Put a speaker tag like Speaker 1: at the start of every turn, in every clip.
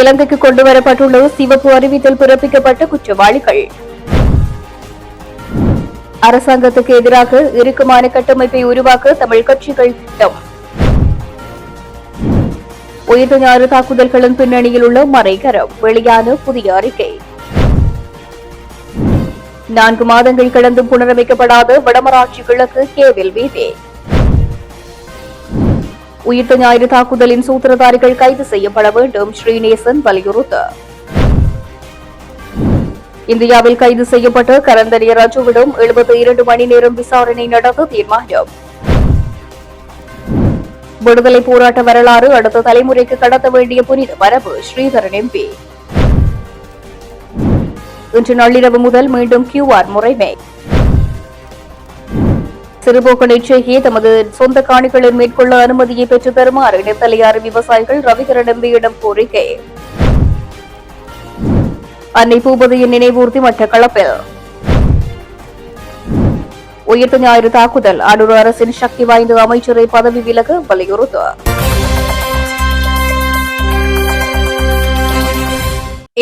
Speaker 1: இலங்கைக்கு கொண்டுவரப்பட்டுள்ள சிவப்பு அறிவித்தல் பிறப்பிக்கப்பட்ட குற்றவாளிகள். அரசாங்கத்துக்கு எதிராக இறுக்கமான கட்டமைப்பை உருவாக்க தமிழ் கட்சிகள் திட்டம். உயிர்த்த ஞாயிறு தாக்குதல்களின் பின்னணியில் உள்ள மறைகரம் வெளியான புதிய அறிக்கை. 4 மாதங்கள் கடந்தும் புனரமைக்கப்படாத வடமராட்சி கிழக்கு கேவில் வீதி. உயிர்த்த ஞாயிறு தாக்குதலின் சூத்திரதாரிகள் கைது செய்யப்பட வேண்டும், ஸ்ரீநேசன் வலியுறுத்து. இந்தியாவில் கைது செய்யப்பட்ட கரந்தனிய ராஜுவிடம் 72 மணி நேரம் விசாரணை நடத்த தீர்மானம். விடுதலை போராட்ட வரலாறு அடுத்த தலைமுறைக்கு கடத்த வேண்டிய புனித மரபு, ஸ்ரீதரன் எம்பி. இன்று நள்ளிரவு முதல் மீண்டும் QR முறைமை. சிறுபோக நெற்செய்கையை தமது சொந்த காணிகளில் மேற்கொள்ள அனுமதியை பெற்றுத் தருமாறு நெத்தலையாறு விவசாயிகள் ரவிகரன் எம்பியிடம் கோரிக்கை. அன்னை பூபதியின் நினைவூர்த்தி மட்டக்களப்பில். உயிர்த்த ஞாயிறு தாக்குதல் அடூர் அரசின் சக்தி வாய்ந்த அமைச்சரை பதவி விலக வலியுறுத்து.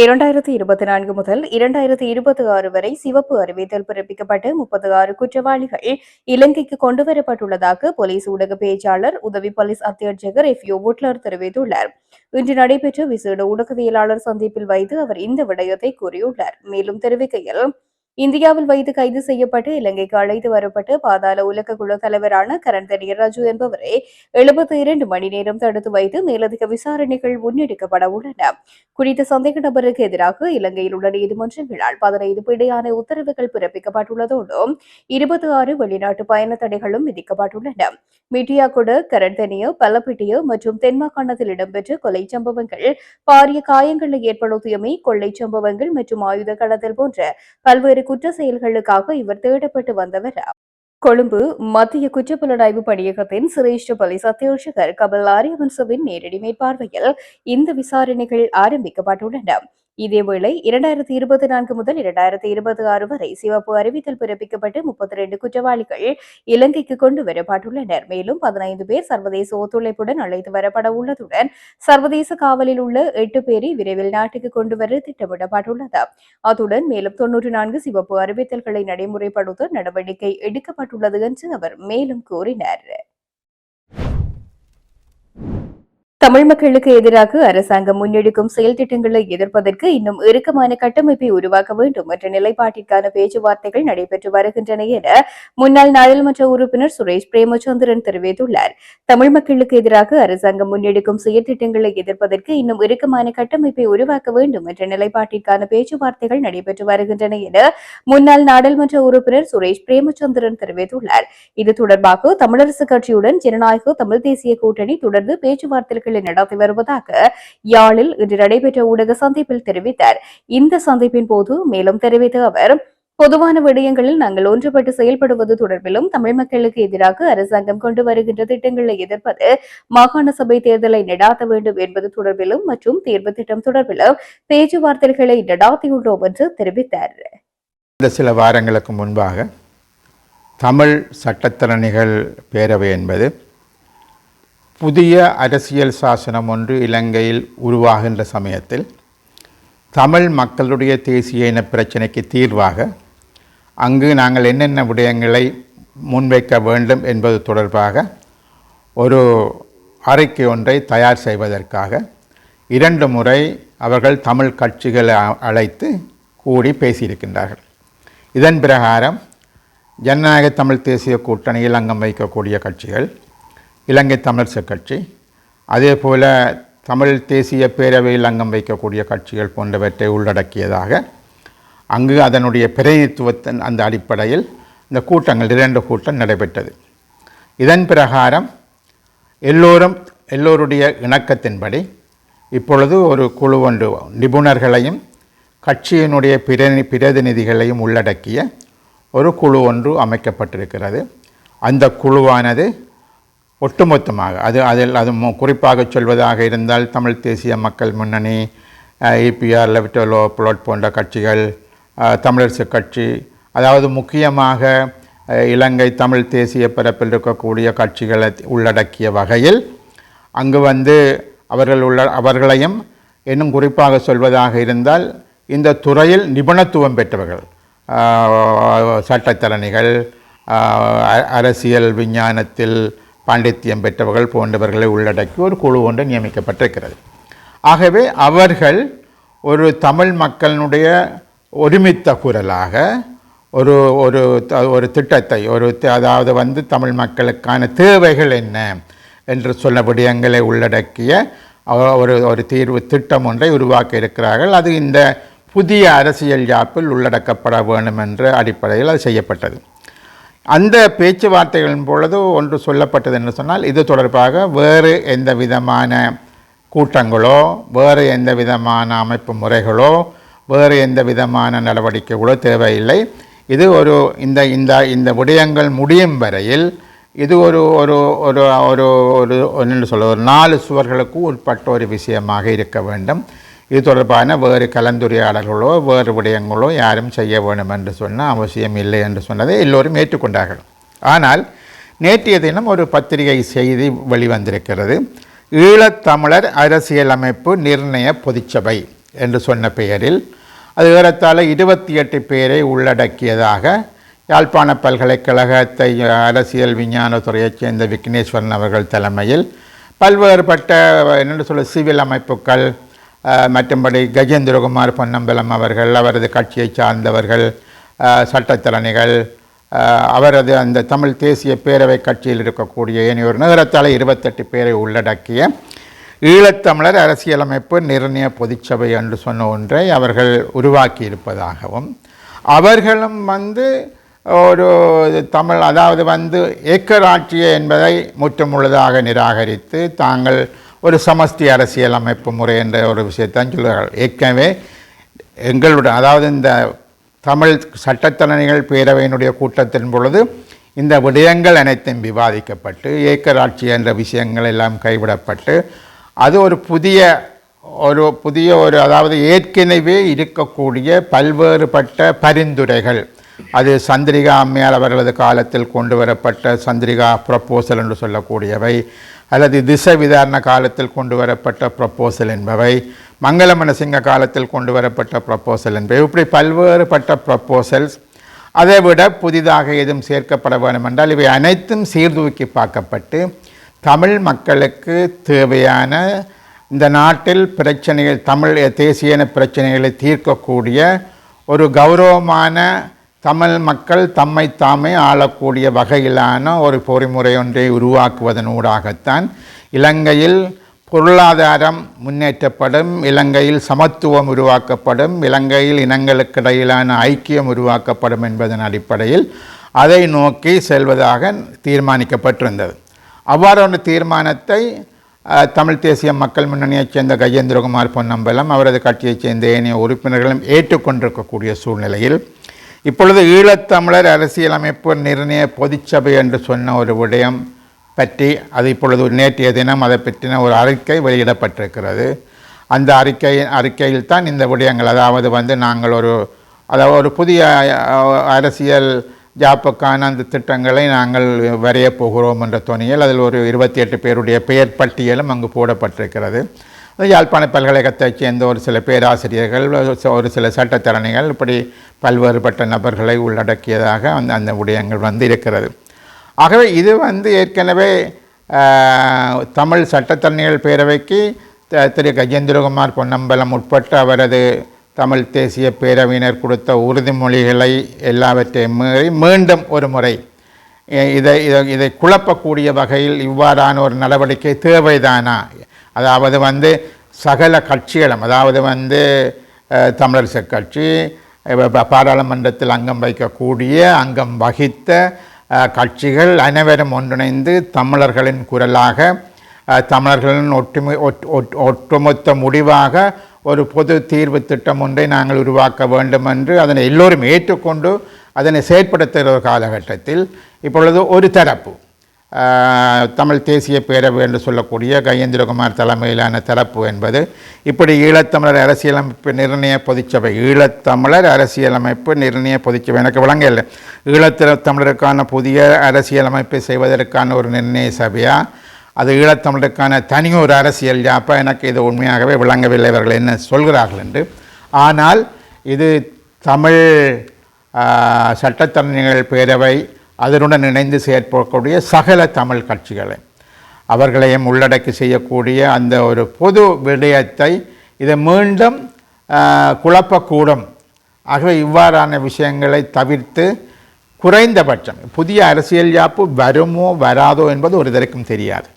Speaker 1: 2024 முதல் 2026 வரை சிவப்பு அறிவித்தல் பிறப்பிக்கப்பட்ட 36 குற்றவாளிகள் இலங்கைக்கு கொண்டுவரப்பட்டுள்ளதாக போலீஸ் ஊடக பேச்சாளர் உதவி போலீஸ் அத்தியட்சகர் FO வுட்லர் தெரிவித்துள்ளார். இன்று நடைபெற்ற விசேட ஊடகவியலாளர் சந்திப்பில் வைத்து அவர் இந்த விடயத்தை கூறியுள்ளார். மேலும் தெரிவிக்கையில், இந்தியாவில் வைத்து கைது செய்யப்பட்டு இலங்கைக்கு அழைத்து வரப்பட்ட பாதாள உலக குழு தலைவரான கரந்தனிய ராஜு என்பவரை 72 மணி நேரம் தடுத்து வைத்து மேலதிக விசாரணைகள் முன்னெடுக்கப்பட உள்ளன. குறித்த சந்தேக நபருக்கு எதிராக இலங்கையில் உள்ள நீதிமன்றங்களால் 15 பிணையான உத்தரவுகள் பிறப்பிக்கப்பட்டுள்ளதோடு 26 வெளிநாட்டு பயண தடைகளும் விதிக்கப்பட்டுள்ளன. மிட்டியாகுட, கரந்தனிய, பலப்பிட்டிய மற்றும் தென்மாகாணத்தில் இடம்பெற்ற கொலை சம்பவங்கள், பாரிய காயங்களை ஏற்படுத்தியமை, கொள்ளை சம்பவங்கள் மற்றும் ஆயுத கடத்தல் போன்ற பல்வேறு குற்ற செயல்களுக்காக இவர் தேடப்பட்டு வந்தவர். கொழும்பு மத்திய குற்றப்புலனாய்வு பணியகத்தின் சிரேஷ்ட போலீஸ் அத்தியட்சகர் கபில் ஆரியவன்சவின் நேரடி மேற்பார்வையில் இந்த விசாரணைகள் ஆரம்பிக்கப்பட்டுள்ளன. இதேவேளை 2024 முதல் 2026 வரை சிவப்பு அறிவித்தல் பிறப்பிக்கப்பட்டு 32 குற்றவாளிகள் இலங்கைக்கு கொண்டு வரப்பட்டுள்ளனர். மேலும் 15 பேர் சர்வதேச ஒத்துழைப்புடன் அழைத்து வரப்பட உள்ளதுடன் சர்வதேச காவலில் உள்ள 8 பேரை விரைவில் நாட்டுக்கு கொண்டுவர திட்டமிடப்பட்டுள்ளது. அத்துடன் மேலும் 94 சிவப்பு அறிவித்தல்களை நடைமுறைப்படுத்த நடவடிக்கை எடுக்கப்பட்டுள்ளது என்று அவர் மேலும் கூறினார். தமிழ் மக்களுக்கு எதிராக அரசாங்கம் முன்னெடுக்கும் செயல் திட்டங்களை எதிர்ப்பதற்கு இன்னும் இறுக்கமான கட்டமைப்பை உருவாக்க வேண்டும் என்ற நிலைப்பாட்டிற்கான பேச்சுவார்த்தைகள் நடைபெற்று வருகின்றன என முன்னாள் நாடாளுமன்ற உறுப்பினர் சுரேஷ் பிரேமச்சந்திரன் தெரிவித்துள்ளார். தமிழ் மக்களுக்கு எதிராக அரசாங்கம் முன்னெடுக்கும் செயல் திட்டங்களை எதிர்ப்பதற்கு இன்னும் இறுக்கமான கட்டமைப்பை உருவாக்க வேண்டும் என்ற நிலைப்பாட்டிற்கான பேச்சுவார்த்தைகள் நடைபெற்று வருகின்றன என முன்னாள் நாடாளுமன்ற உறுப்பினர் சுரேஷ் பிரேமச்சந்திரன் தெரிவித்துள்ளார். இது தொடர்பாக தமிழரசு கட்சியுடன் ஜனநாயக தமிழ் தேசிய கூட்டணி தொடர்ந்து பேச்சுவார்த்தைகள் நடத்தி வருவதாக யாழில் இன்று நடைபெற்ற ஊடக சந்திப்பில் தெரிவித்தார். இந்த சந்திப்பின் போது மேலும் தெரிவித்த அவர், பொதுவான விடயங்களில் நாங்கள் ஒன்றுபட்டு செயல்படுவது தொடர்பிலும், தமிழ் மக்களுக்கு எதிராக அரசாங்கம் கொண்டு வருகின்ற திட்டங்களை எதிர்ப்பது, மாகாண சபை தேர்தலை நடாத்த வேண்டும் என்பது தொடர்பிலும் மற்றும் தேர்வு திட்டம் தொடர்பிலும் பேச்சுவார்த்தைகளை நடாத்தியுள்ளோம் என்று தெரிவித்தார்.
Speaker 2: சில வாரங்களுக்கு முன்பாக தமிழ் சட்டத்தரணிகள் பேரவை என்பது புதிய அரசியல் சாசனம் ஒன்று இலங்கையில் உருவாகின்ற சமயத்தில் தமிழ் மக்களுடைய தேசிய இன பிரச்சினைக்கு தீர்வாக அங்கு நாங்கள் என்னென்ன விடயங்களை முன்வைக்க வேண்டும் என்பது தொடர்பாக ஒரு அறிக்கை ஒன்றை தயார் செய்வதற்காக 2 முறை அவர்கள் தமிழ் கட்சிகளை அழைத்து கூடி பேசியிருக்கின்றார்கள். இதன் பிரகாரம் ஜனநாயக தமிழ் தேசிய கூட்டணியில் அங்கம் வைக்கக்கூடிய கட்சிகள், இலங்கை தமிழரசு கட்சி, அதே போல் தமிழ் தேசிய பேரவையில் அங்கம் வைக்கக்கூடிய கட்சிகள் போன்றவற்றை உள்ளடக்கியதாக அங்கு அதனுடைய பிரதிநிதித்துவத்தின் அந்த அடிப்படையில் இந்த கூட்டங்கள் 2 கூட்டம் நடைபெற்றது. இதன் பிரகாரம் எல்லோருடைய இணக்கத்தின்படி இப்பொழுது ஒரு குழு ஒன்று நிபுணர்களையும் கட்சியினுடைய பிரதிநிதிகளையும் உள்ளடக்கிய ஒரு குழு ஒன்று அமைக்கப்பட்டிருக்கிறது. அந்த குழுவானது ஒட்டுமொத்தமாக அது குறிப்பாக சொல்வதாக இருந்தால் தமிழ் தேசிய மக்கள் முன்னணி, EPR, லெவிட்டலோ புளோட் போன்ற கட்சிகள், தமிழரசு கட்சி, அதாவது முக்கியமாக இலங்கை தமிழ் தேசிய பரப்பில் இருக்கக்கூடிய கட்சிகளை உள்ளடக்கிய வகையில் அங்கு அவர்களையும் இன்னும் குறிப்பாக சொல்வதாக இருந்தால் இந்த துறையில் நிபுணத்துவம் பெற்றவர்கள், சட்டத்தரணிகள், அரசியல் விஞ்ஞானத்தில் பாண்டித்தியம் பெற்றவர்கள் போன்றவர்களை உள்ளடக்கி ஒரு குழு ஒன்று நியமிக்கப்பட்டிருக்கிறது. ஆகவே அவர்கள் ஒரு தமிழ் மக்களினுடைய ஒருமித்த குரலாக ஒரு ஒரு ஒரு திட்டத்தை அதாவது தமிழ் மக்களுக்கான தேவைகள் என்ன என்று சொன்ன விடயங்களை உள்ளடக்கிய ஒரு தீர்வு திட்டம் ஒன்றை உருவாக்க இருக்கிறார்கள். அது இந்த புதிய அரசியல் யாப்பில் உள்ளடக்கப்பட வேண்டும் என்ற அடிப்படையில் அது செய்யப்பட்டது. அந்த பேச்சுவார்த்தைகளின் பொழுது ஒன்று சொல்லப்பட்டது என்று சொன்னால், இது தொடர்பாக வேறு எந்த விதமான கூட்டங்களோ, வேறு எந்த விதமான அமைப்பு முறைகளோ, வேறு எந்த விதமான நடவடிக்கைகளோ தேவையில்லை. இது ஒரு இந்த இந்த இந்த விடயங்கள் முடியும் வரையில் இது ஒரு ஒரு ஒரு ஒரு ஒரு என்ன சொல்ல ஒரு 4 சுவர்களுக்கு உட்பட்ட ஒரு விஷயமாக இருக்க வேண்டும். இது தொடர்பான வேறு கலந்துரையாடல்களோ வேறு விடயங்களோ யாரும் செய்ய வேண்டும் என்று சொன்ன அவசியம் இல்லை என்று சொன்னதை எல்லோரும் ஏற்றுக்கொண்டார்கள். ஆனால் நேற்றைய தினம் ஒரு பத்திரிகை செய்தி வெளிவந்திருக்கிறது. ஈழத்தமிழர் அரசியலமைப்பு நிர்ணய பொதுச்சபை என்று சொன்ன பெயரில் அது ஏறத்தாழ 28 பேரை உள்ளடக்கியதாக யாழ்ப்பாண பல்கலைக்கழகத்தை அரசியல் விஞ்ஞானத்துறையைச் சேர்ந்த விக்னேஸ்வரன் அவர்கள் தலைமையில் பல்வேறுபட்ட சிவில் அமைப்புகள், மற்றும்படி கஜேந்திரகுமார் பொன்னம்பலம் அவர்கள், அவரது கட்சியை சார்ந்தவர்கள், சட்டத்தரணிகள், அவரது அந்த தமிழ் தேசிய பேரவை கட்சியில் இருக்கக்கூடிய ஏனையோர் ஏறத்தாழ 28 பேரை உள்ளடக்கிய ஈழத்தமிழர் அரசியலமைப்பு நிர்ணய பொதுச்சபை என்று சொன்ன ஒன்றை அவர்கள் உருவாக்கி இருப்பதாகவும், அவர்களும் ஒரு தமிழ் அதாவது ஏக்கராட்சிய என்பதை முற்றுமுழுதாக நிராகரித்து தாங்கள் ஒரு சமஷ்டி அரசியலமைப்பு முறை என்ற ஒரு விஷயத்தான் சொல்கிறார்கள். ஏற்கனவே எங்களுடைய அதாவது இந்த தமிழ் சட்டத்தரணிகள் பேரவையினுடைய கூட்டத்தின் பொழுது இந்த விடயங்கள் அனைத்தும் விவாதிக்கப்பட்டு ஏக்கராட்சி என்ற விஷயங்கள் எல்லாம் கைவிடப்பட்டு அது ஒரு புதிய அதாவது ஏற்கனவே இருக்கக்கூடிய பல்வேறுபட்ட பரிந்துரைகள், அது சந்திரிகா அம்மையார் அவர்களது காலத்தில் கொண்டு வரப்பட்ட சந்திரிகா ப்ரப்போசல் என்று சொல்லக்கூடியவை, அல்லது திசை விதாரண காலத்தில் கொண்டு வரப்பட்ட ப்ரப்போசல் என்பவை, மங்களமனசிங்க காலத்தில் கொண்டு வரப்பட்ட ப்ரப்போசல் என்பவை, இப்படி பல்வேறுபட்ட ப்ரப்போசல்ஸ். அதை விட புதிதாக எதுவும் சேர்க்கப்பட வேண்டும் என்றால் இவை அனைத்தும் சீர்தூக்கி பார்க்கப்பட்டு தமிழ் மக்களுக்கு தேவையான இந்த நாட்டில் பிரச்சனைகள், தமிழ் தேசிய பிரச்சனைகளை தீர்க்கக்கூடிய ஒரு கௌரவமான தமிழ் மக்கள் தம்மை தாமே ஆளக்கூடிய வகையிலான ஒரு பொறிமுறை ஒன்றை உருவாக்குவதனூடாகத்தான் இலங்கையில் பொருளாதாரம் முன்னேற்றப்படும், இலங்கையில் சமத்துவம் உருவாக்கப்படும், இலங்கையில் இனங்களுக்கிடையிலான ஐக்கியம் உருவாக்கப்படும் என்பதன் அடிப்படையில் அதை நோக்கி செல்வதாக தீர்மானிக்கப்பட்டிருந்தது. அவ்வாறான தீர்மானத்தை தமிழ் தேசிய மக்கள் முன்னணியைச் சேர்ந்த கஜேந்திரகுமார் பொன்னம்பலம், அவரது கட்சியைச் சேர்ந்த ஏனைய உறுப்பினர்களும் ஏற்றுக்கொண்டிருக்கக்கூடிய சூழ்நிலையில் இப்பொழுது ஈழத்தமிழர் அரசியலமைப்பு நிர்ணய பொதுச்சபை என்று சொன்ன ஒரு விடயம் பற்றி அது இப்பொழுது நேற்றைய தினம் அதை பற்றின ஒரு அறிக்கை வெளியிடப்பட்டிருக்கிறது. அந்த அறிக்கையில் தான் இந்த விடயங்கள் அதாவது நாங்கள் ஒரு புதிய அரசியல் ஜாப்புக்கான அந்த திட்டங்களை நாங்கள் வரையப் போகிறோம் என்ற துணியில் அதில் ஒரு 28 பேருடைய பெயர் பட்டியலும் அங்கு போடப்பட்டிருக்கிறது. யாழ்ப்பாண பல்கலைக்கழகத்தைச் சேர்ந்த ஒரு சில பேராசிரியர்கள், ஒரு சில சட்டத்தரணிகள், இப்படி பல்வேறுபட்ட நபர்களை உள்ளடக்கியதாக அந்த விடயங்கள் இருக்கிறது. ஆகவே இது ஏற்கனவே தமிழ் சட்டத்தரணிகள் பேரவைக்கு திரு கஜேந்திரகுமார் பொன்னம்பலம் உட்பட்ட அவரது தமிழ் தேசிய பேரவையினர் கொடுத்த உறுதிமொழிகளை எல்லாவற்றையும் மீறி மீண்டும் ஒரு முறை இதை குழப்பக்கூடிய வகையில் இவ்வாறான ஒரு நடவடிக்கை தேவைதானா, அதாவது சகல கட்சிகளும் அதாவது தமிழரசு கட்சி பாராளுமன்றத்தில் அங்கம் வகித்த கட்சிகள் அனைவரும் ஒன்றிணைந்து தமிழர்களின் குரலாக, தமிழர்களின் ஒட்டுமொத்த முடிவாக ஒரு பொது தீர்வு திட்டம் ஒன்றை நாங்கள் உருவாக்க வேண்டும் என்று அதனை எல்லோரும் ஏற்றுக்கொண்டு அதனை செயற்படுத்துகிற ஒரு காலகட்டத்தில் இப்பொழுது ஒரு தரப்பு தமிழ் தேசிய பேரவை என்று சொல்லக்கூடிய கஜேந்திரகுமார் தலைமையிலான தரப்பு என்பது இப்படி ஈழத்தமிழர் அரசியலமைப்பு நிர்ணய பொதுச்சபை, ஈழத்தமிழர் அரசியலமைப்பு நிர்ணய பொதுச்சபை எனக்கு விளங்கவில்லை, ஈழத்தமிழருக்கான புதிய அரசியலமைப்பை செய்வதற்கான ஒரு நிர்ணய சபையா அது ஈழத்தமிழுக்கான தனி ஒரு அரசியல் யாப்பா எனக்கு இது உண்மையாகவே விளங்கவில்லை இவர்கள் என்ன சொல்கிறார்கள் என்று. ஆனால் இது தமிழ் சட்டத்தரணிகள் பேரவை அதனுடன் இணைந்து செயற்படக்கூடிய சகல தமிழ் கட்சிகளை அவர்களையும் உள்ளடக்கி செய்யக்கூடிய அந்த ஒரு பொது விடயத்தை இதை மீண்டும் குழப்பக்கூடும். ஆகவே இவ்வாறான விஷயங்களை தவிர்த்து குறைந்தபட்சம் புதிய அரசியல் யாப்பு வருமோ வராதோ என்பது ஒருதற்கும் தெரியாது.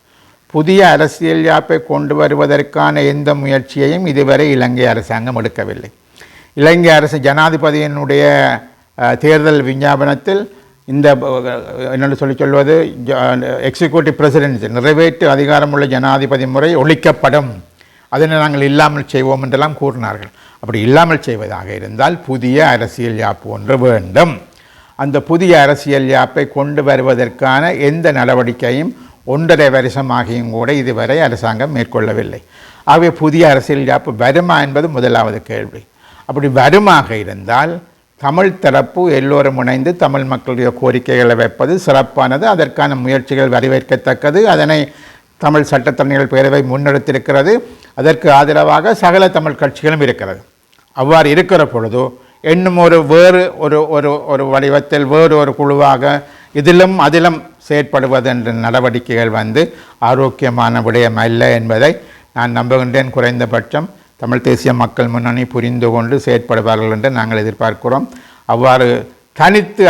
Speaker 2: புதிய அரசியல் யாப்பை கொண்டு வருவதற்கான எந்த முயற்சியையும் இதுவரை இலங்கை அரசாங்கம் எடுக்கவில்லை. இலங்கை அரசு ஜனாதிபதியினுடைய தேர்தல் விஞ்ஞாபனத்தில் இந்த என்னென்னு சொல்வது எக்ஸிக்யூட்டிவ் பிரசிடென்சி நிறைவேற்று அதிகாரமுள்ள ஜனாதிபதி முறை ஒழிக்கப்படும், அதனை நாங்கள் இல்லாமல் செய்வோம் என்றெல்லாம் கூறினார்கள். அப்படி இல்லாமல் செய்வதாக இருந்தால் புதிய அரசியல் யாப்பு ஒன்று வேண்டும். அந்த புதிய அரசியல் யாப்பை கொண்டு வருவதற்கான எந்த நடவடிக்கையும் 1.5 வருஷமாகியும் கூட இதுவரை அரசாங்கம் மேற்கொள்ளவில்லை. ஆகவே புதிய அரசியல் யாப்பு வருமா என்பது முதலாவது கேள்வி. அப்படி வருமாக இருந்தால் தமிழ் தரப்பு எல்லோரும் இணைந்து தமிழ் மக்களுடைய கோரிக்கைகளை வைப்பது சிறப்பானது, அதற்கான முயற்சிகள் வரவேற்கத்தக்கது. அதனை தமிழ் சட்டத்தரணிகள் பேரவை முன்னெடுத்திருக்கிறது. அதற்கு ஆதரவாக சகல தமிழ் கட்சிகளும் இருக்கிறது. அவ்வாறு இருக்கிற பொழுது இன்னும் வேறு ஒரு வடிவத்தில் வேறு ஒரு குழுவாக இதிலும் அதிலும் செயற்படுவது என்ற நடவடிக்கைகள் ஆரோக்கியமான விடயம் அல்ல என்பதை நான் நம்புகின்றேன். குறைந்தபட்சம் தமிழ் தேசிய மக்கள் முன்னணி புரிந்து கொண்டு செயற்படுவார்கள் என்று நாங்கள் எதிர்பார்க்கிறோம். அவ்வாறு தனித்து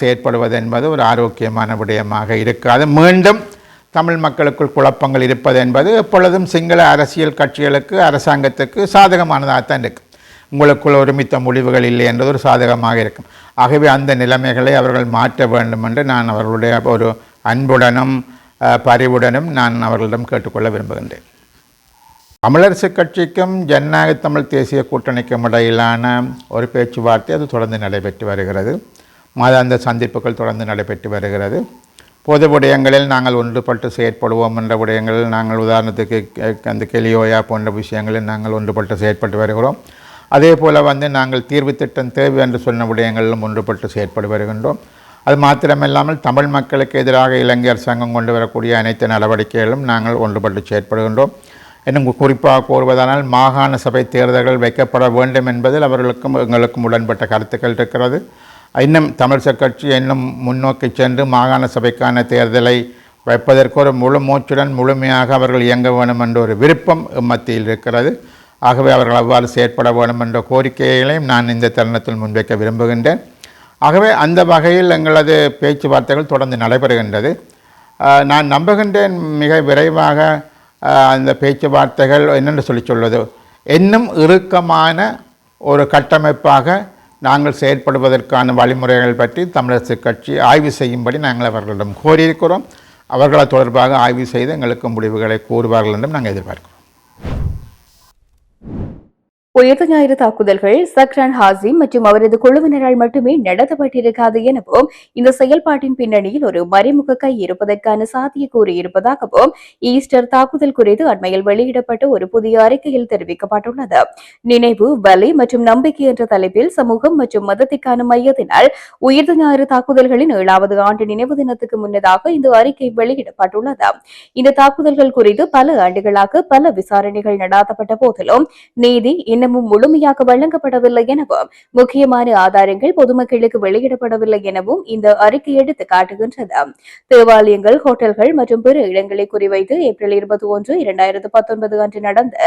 Speaker 2: செயற்படுவது என்பது ஒரு ஆரோக்கியமான விடயமாக இருக்காது. மீண்டும் தமிழ் மக்களுக்குள் குழப்பங்கள் இருப்பது என்பது எப்பொழுதும் சிங்கள அரசியல் கட்சிகளுக்கு அரசாங்கத்துக்கு சாதகமானதாகத்தான் இருக்கும். உங்களுக்குள் ஒருமித்த முடிவுகள் இல்லை என்றது ஒரு சாதகமாக இருக்கும். ஆகவே அந்த நிலைமைகளை அவர்கள் மாற்ற வேண்டும் என்று நான் அவர்களுடைய ஒரு அன்புடனும் பரிவுடனும் நான் அவர்களிடம் கேட்டுக்கொள்ள விரும்புகின்றேன். தமிழரசு கட்சிக்கும் ஜனநாயக தமிழ் தேசிய கூட்டணிக்கும் இடையிலான ஒரு பேச்சுவார்த்தை அது தொடர்ந்து நடைபெற்று வருகிறது. மாதாந்த சந்திப்புகள் தொடர்ந்து நடைபெற்று வருகிறது. பொது விடயங்களில் நாங்கள் ஒன்றுபட்டு செயற்படுவோம் என்ற விடயங்களில் நாங்கள் உதாரணத்துக்கு அந்த கெலியோயா போன்ற விஷயங்களில் நாங்கள் ஒன்றுபட்டு செயற்பட்டு வருகிறோம். அதே போல் நாங்கள் தீர்வு திட்டம் தேவை என்று சொன்ன விடயங்களிலும் ஒன்றுபட்டு செயற்பட்டு வருகின்றோம். அது மாத்திரமில்லாமல் தமிழ் மக்களுக்கு எதிராக இலங்கை அரசாங்கம் கொண்டு வரக்கூடிய அனைத்து நடவடிக்கைகளும் நாங்கள் ஒன்றுபட்டு செயற்படுகின்றோம். இன்னும் குறிப்பாக கூறுவதானால் மாகாண சபை தேர்தல்கள் வைக்கப்பட வேண்டும் என்பதில் அவர்களுக்கும் எங்களுக்கும் உடன்பட்ட கருத்துக்கள் இருக்கிறது. இன்னும் தமிழரசுக் கட்சி இன்னும் முன்னோக்கி சென்று மாகாண சபைக்கான தேர்தலை வைப்பதற்கு ஒரு முழு மூச்சுடன் முழுமையாக அவர்கள் இயங்க வேண்டும் என்ற ஒரு விருப்பம் மத்தியில் இருக்கிறது. ஆகவே அவர்கள் அவ்வாறு செயற்பட வேண்டும் என்ற கோரிக்கைகளையும் நான் இந்த தருணத்தில் முன்வைக்க விரும்புகின்றேன். ஆகவே அந்த வகையில் எங்களது பேச்சுவார்த்தைகள் தொடர்ந்து நடைபெறுகின்றது. நான் நம்புகின்றேன் மிக விரைவாக அந்த பேச்சுவார்த்தைகள் என்னென்று சொல்வது இன்னும் இறுக்கமான ஒரு கட்டமைப்பாக நாங்கள் செயற்படுவதற்கான வழிமுறைகள் பற்றி தமிழரசு கட்சி ஆய்வு செய்யும்படி நாங்கள் அவர்களிடம் கோரியிருக்கிறோம். அவர்களை தொடர்பாக ஆய்வு செய்து எங்களுக்கு முடிவுகளை கூறுவார்கள் என்றும் நாங்கள் எதிர்பார்க்கிறோம்.
Speaker 1: உயிர்த்த ஞாயிறு தாக்குதல்கள் சக்ரான் ஹாசிம் மற்றும் அவரது குழுவினரால் மட்டுமே நடத்தப்பட்டிருக்காது எனவும் இந்த செயல்பாட்டின் பின்னணியில் ஒரு மறைமுக கை இருப்பதற்கான சாத்தியக்கூறு இருப்பதாகவும் ஈஸ்டர் தாக்குதல் குறித்து அண்மையில் வெளியிடப்பட்ட ஒரு புதிய அறிக்கையில் தெரிவிக்கப்பட்டுள்ளது. நினைவு, வலி மற்றும் நம்பிக்கை என்ற தலைப்பில் சமூகம் மற்றும் மதத்திற்கான மையத்தினால் உயிர்த்த ஞாயிறு தாக்குதல்களின் 7வது ஆண்டு நினைவு தினத்துக்கு முன்னதாக இந்த அறிக்கை வெளியிடப்பட்டுள்ளது. இந்த தாக்குதல்கள் குறித்து பல ஆண்டுகளாக பல விசாரணைகள் நடாத்தப்பட்ட போதிலும் நீதி இன்னமும் முழுமையாக வழங்கப்படவில்லை எனவும் முக்கியமான ஆதாரங்கள் பொதுமக்களுக்கு வெளியிடப்படவில்லை எனவும் இந்த அறிக்கை எடுத்து காட்டுகின்றது. தேவாலயங்கள், ஹோட்டல்கள் மற்றும் பிற இடங்களை குறிவைத்து ஏப்ரல் 21, 2019 அன்று நடந்த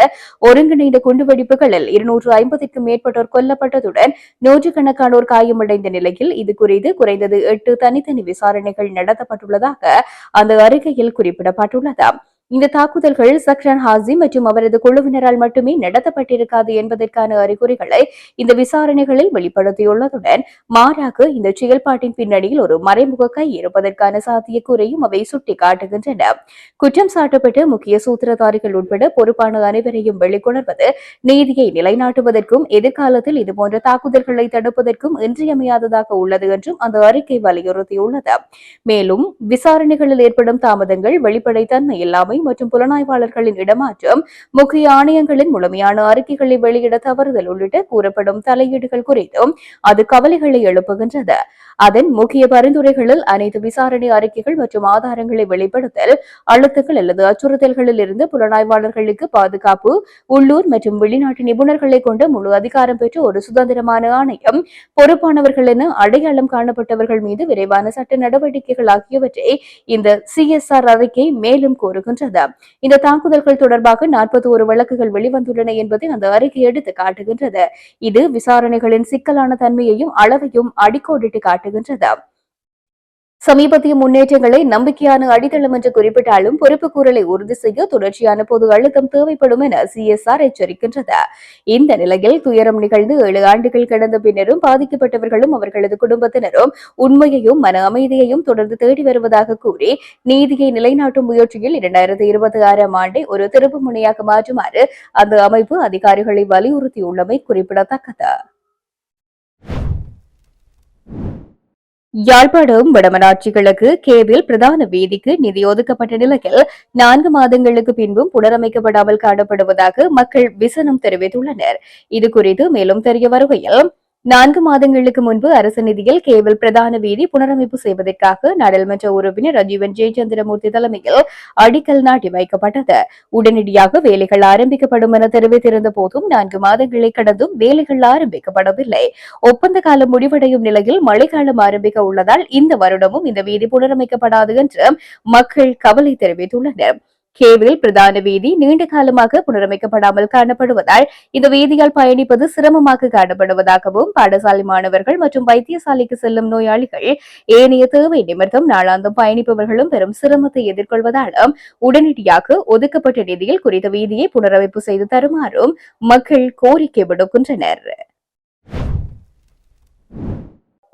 Speaker 1: ஒருங்கிணைந்த குண்டுவெடிப்புகளில் 250க்கும் மேற்பட்டோர் கொல்லப்பட்டதுடன் நூற்றுக்கணக்கானோர் காயமடைந்த நிலையில் இது குறித்து குறைந்தது 8 தனித்தனி விசாரணைகள் நடத்தப்பட்டுள்ளதாக அந்த அறிக்கையில் குறிப்பிடப்பட்டுள்ளது. இந்த தாக்குதல்கள் சக்ரான் ஹாசிம் மற்றும் அவரது குழுவினரால் மட்டுமே நடத்தப்பட்டிருக்காது என்பதற்கான அறிகுறிகளை இந்த விசாரணைகளில் வெளிப்படுத்தியுள்ளதுடன் மாறாக இந்த செயல்பாட்டின் பின்னணியில் ஒரு மறைமுக கை இருப்பதற்கான சாத்தியக்கூறையும் அவை சுட்டிக்காட்டுகின்றன. குற்றம் சாட்டப்பட்ட முக்கிய சூத்திரதாரிகள் உட்பட பொறுப்பான அனைவரையும் வெளிக்கொணர்வது நீதியை நிலைநாட்டுவதற்கும் எதிர்காலத்தில் இதுபோன்ற தாக்குதல்களை தடுப்பதற்கும் இன்றியமையாததாக உள்ளது என்றும் அந்த அறிக்கை வலியுறுத்தியுள்ளது. மேலும் விசாரணைகளில் ஏற்படும் தாமதங்கள், வெளிப்படைத்தன்மை இல்லாமல் இல்லாமை மற்றும் புலனாய்வாளர்களின் இடமாற்றம், முக்கிய ஆணையங்களின் முழுமையான அறிக்கைகளை வெளியிட தவறுதல் உள்ளிட்ட கூறப்படும் தலையீடுகள் குறித்தும் அது கவலைகளை எழுப்புகின்றது. அதன் முக்கிய பரிந்துரைகளில் அனைத்து விசாரணை அறிக்கைகள் மற்றும் ஆதாரங்களை வெளிப்படுத்தல், அழுத்தங்கள் அல்லது அச்சுறுத்தல்களில் இருந்து புலனாய்வாளர்களுக்கு பாதுகாப்பு, உள்ளூர் மற்றும் வெளிநாட்டு நிபுணர்களை கொண்ட முழு அதிகாரம் பெற்ற ஒரு சுதந்திரமான ஆணையம், பொறுப்பானவர்கள் என அடையாளம் காணப்பட்டவர்கள் மீது விரைவான சட்ட நடவடிக்கைகள் ஆகியவற்றை இந்த CSR அறிக்கை மேலும் கோருகின்றது. இந்த தாக்குதல்கள் தொடர்பாக 41 வழக்குகள் வெளிவந்துள்ளன என்பதை அந்த அறிக்கை எடுத்து காட்டுகின்றது. இது விசாரணைகளின் சிக்கலான தன்மையையும் அளவையும் அடிக்கோடிட்டு காட்டுகின்றது. சமீபத்திய முன்னேற்றங்களை நம்பிக்கையான அடித்தளம் என்று குறிப்பிட்டாலும் பொறுப்புக்கூறலை உறுதி செய்ய தொடர்ச்சியான பொது அழுத்தம் தேவைப்படும் என CSR எச்சரிக்கின்றது. இந்த நிலையில் துயரம் நிகழ்ந்து 7 ஆண்டுகள் கடந்த பின்னரும் பாதிக்கப்பட்டவர்களும் அவர்களது குடும்பத்தினரும் உண்மையையும் மன அமைதியையும் தொடர்ந்து தேடி வருவதாக கூறி நீதியை நிலைநாட்டும் முயற்சியில் 2026ஆம் ஆண்டை ஒரு திருப்பு முனையாக மாற்றுமாறு அந்த அமைப்பு அதிகாரிகளை வலியுறுத்தியுள்ளமை குறிப்பிடத்தக்கது. யாழ்ப்பாணம் வடமராட்சி கிழக்கு கேபிள் பிரதான வீதிக்கு நிதி ஒதுக்கப்பட்ட நிலையில் 4 மாதங்களுக்கு பின்பும் புனரமைக்கப்படாமல் காணப்படுவதாக மக்கள் விசனம் தெரிவித்துள்ளனர். இதுகுறித்து மேலும் தெரிய வருகையில் 4 மாதங்களுக்கு முன்பு அரசு நிதியில் கேபிள் பிரதான வீதி புனரமைப்பு செய்வதற்காக நாடாளுமன்ற உறுப்பினர் ரஜீவன் ஜெயச்சந்திரமூர்த்தி தலைமையில் அடிக்கல் நாட்டி வைக்கப்பட்டது. உடனடியாக வேலைகள் ஆரம்பிக்கப்படும் என தெரிவித்திருந்த போதும் 4 மாதங்களை கடந்தும் வேலைகள் ஆரம்பிக்கப்படவில்லை. ஒப்பந்த காலம் முடிவடையும் நிலையில் மழைக்காலம் ஆரம்பிக்க உள்ளதால் இந்த வருடமும் இந்த வீதி புனரமைக்கப்படாது என்று மக்கள் கவலை தெரிவித்துள்ளனர். கேபிள் பிரதான வீதி நீண்ட காலமாக புனரமைக்கப்படாமல் காணப்படுவதால் இந்த வீதியால் பயணிப்பது சிரமமாக காணப்படுவதாகவும் பாடசாலை மாணவர்கள் மற்றும் வைத்தியசாலைக்கு செல்லும் நோயாளிகள் ஏனைய தேவை நிமித்தம் நாளாந்தம் பயணிப்பவர்களும் பெரும் சிரமத்தை எதிர்கொள்வதாலும் உடனடியாக ஒதுக்கப்பட்ட நிதியில் குறித்த வீதியை புனரமைப்பு செய்து தருமாறும் மக்கள் கோரிக்கை விடுக்கின்றனர்.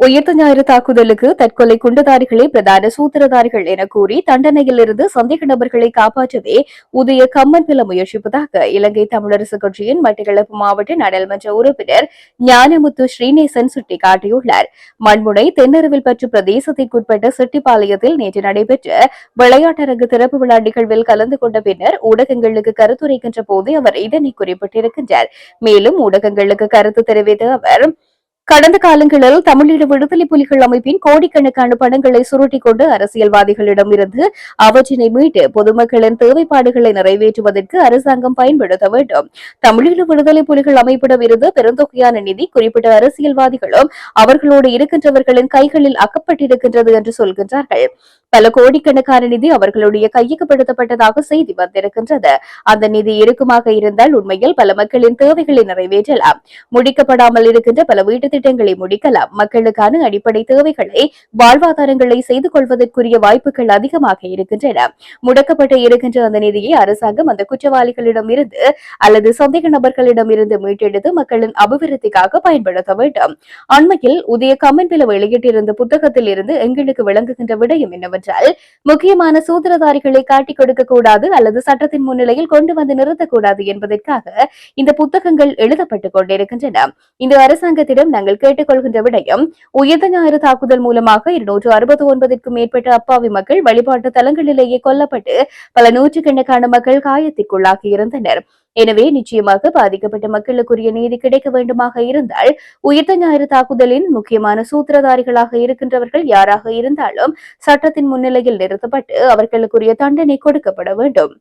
Speaker 1: உயிர்த்த ஞாயிறு தாக்குதலுக்கு தற்கொலை குண்டுதாரிகளே பிரதான சூத்திரதாரிகள் என கூறி தண்டனையிலிருந்து சந்தேக நபர்களை காப்பாற்றவே உதய கம்மன்பில முயற்சிப்பதாக இலங்கை தமிழரசு கட்சியின் மட்டக்களப்பு மாவட்ட நாடாளுமன்ற உறுப்பினர் ஞானமுத்து ஸ்ரீநேசன் சுட்டிக்காட்டியுள்ளார். மண்முனை தென்னருவில் பற்று பிரதேசத்திற்குட்பட்ட செட்டிப்பாளையத்தில் நேற்று நடைபெற்ற விளையாட்டரங்கு திறப்பு விழா நிகழ்வில் கலந்து கொண்ட பின்னர் ஊடகங்களுக்கு கருத்துரைக்கின்ற போது அவர் இதனை குறிப்பிட்டிருக்கின்றார். மேலும் ஊடகங்களுக்கு கருத்து தெரிவித்த அவர் கடந்த காலங்களில் தமிழீழ விடுதலை புலிகள் அமைப்பின் கோடிக்கணக்கான பணங்களை சுருட்டிக் கொண்டு அரசியல்வாதிகளிடமிருந்து அவற்றினை மீட்டு பொதுமக்களின் தேவைப்பாடுகளை நிறைவேற்றுவதற்கு அரசாங்கம் பயன்படுத்த வேண்டும். தமிழீழ விடுதலை புலிகள் அமைப்பிடம் இருந்து பெருந்தொகையான நிதி குறிப்பிட்ட அரசியல்வாதிகளும் அவர்களோடு இருக்கின்றவர்களின் கைகளில் அகப்பட்டிருக்கின்றது என்று சொல்கின்றார்கள். பல கோடிக்கணக்கான நிதி அவர்களுடைய கையகப்படுத்தப்பட்டதாக செய்தி வந்திருக்கின்றது. அந்த நிதி இருக்குமாக இருந்தால் உண்மையில் பல மக்களின் தேவைகளை நிறைவேற்றலாம். முடிக்கப்படாமல் இருக்கின்ற பல வீட்டு திட்டங்களை முடிக்கலாம். மக்களுக்கான அடிப்படை தேவைகளை வாழ்வாதாரங்களை செய்து கொள்வதற்குரிய வாய்ப்புகள் அதிகமாக இருக்கின்றன. முடக்கப்பட்டு இருக்கின்ற அந்த நிதியை அரசாங்கம் அந்த குற்றவாளிகளிடம் இருந்து அல்லது சந்தேக நபர்களிடம் இருந்து மீட்டெடுத்து மக்களின் அபிவிருத்திக்காக பயன்படுத்த வேண்டும். அண்மையில் உதய கம்மன்பில வெளியிட்டிருந்த புத்தகத்தில் இருந்து எங்களுக்கு விளங்குகின்ற விடயம் என்னவென்றால் முக்கியமான சூத்திரதாரிகளை காட்டிக் கொடுக்க கூடாது அல்லது சட்டத்தின் முன்னிலையில் கொண்டு வந்து நிறுத்தக்கூடாது என்பதற்காக இந்த புத்தகங்கள் எழுதப்பட்டுக் கொண்டிருக்கின்றன. இந்த அரசாங்கத்திடம் நாங்கள் கேட்டுக்கொள்கின்ற விடயம் உயிர்த்த ஞாயிறு தாக்குதல் மூலமாக 269க்கும் மேற்பட்ட அப்பாவி மக்கள் வழிபாட்டு தலங்களிலேயே கொல்லப்பட்டு பல நூற்றுக்கணக்கான மக்கள் காயத்திற்குள்ளாகி இருந்தனர். எனவே நிச்சயமாக பாதிக்கப்பட்ட மக்களுக்குரிய நீதி கிடைக்க வேண்டுமாக இருந்தால் உயிர்த்த ஞாயிறு தாக்குதலின் முக்கியமான சூத்திரதாரிகளாக இருக்கின்றவர்கள் யாராக இருந்தாலும் சட்டத்தின் முன்னிலையில் நிறுத்தப்பட்டு அவர்களுக்குரிய தண்டனை கொடுக்கப்பட வேண்டும்.